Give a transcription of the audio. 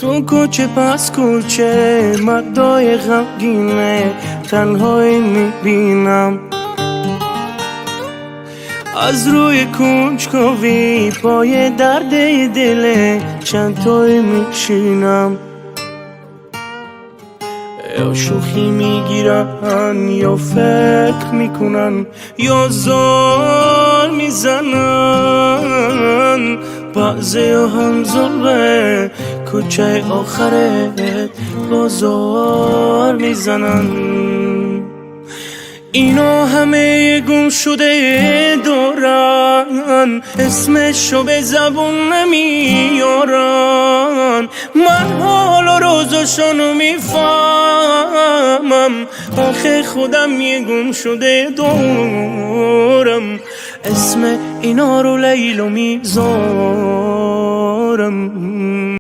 تو کوچه پس کوچه مردای غمگینه تنهایی میبینم، از روی کنجکاوی پای درد دل چند تایی میشینم. یا شوخی میگیرن یا فکر میکنن یا زار میزنن، بعضی هم ظلمه کوچه آخرت بازار میزنن. اینا همه گم شده دارن، اسمشو به زبون نمیارن. من حال و روزشونو میفهمم، آخه خودم یه گم شده دارم. اسم اینا رو لیلو میذارم.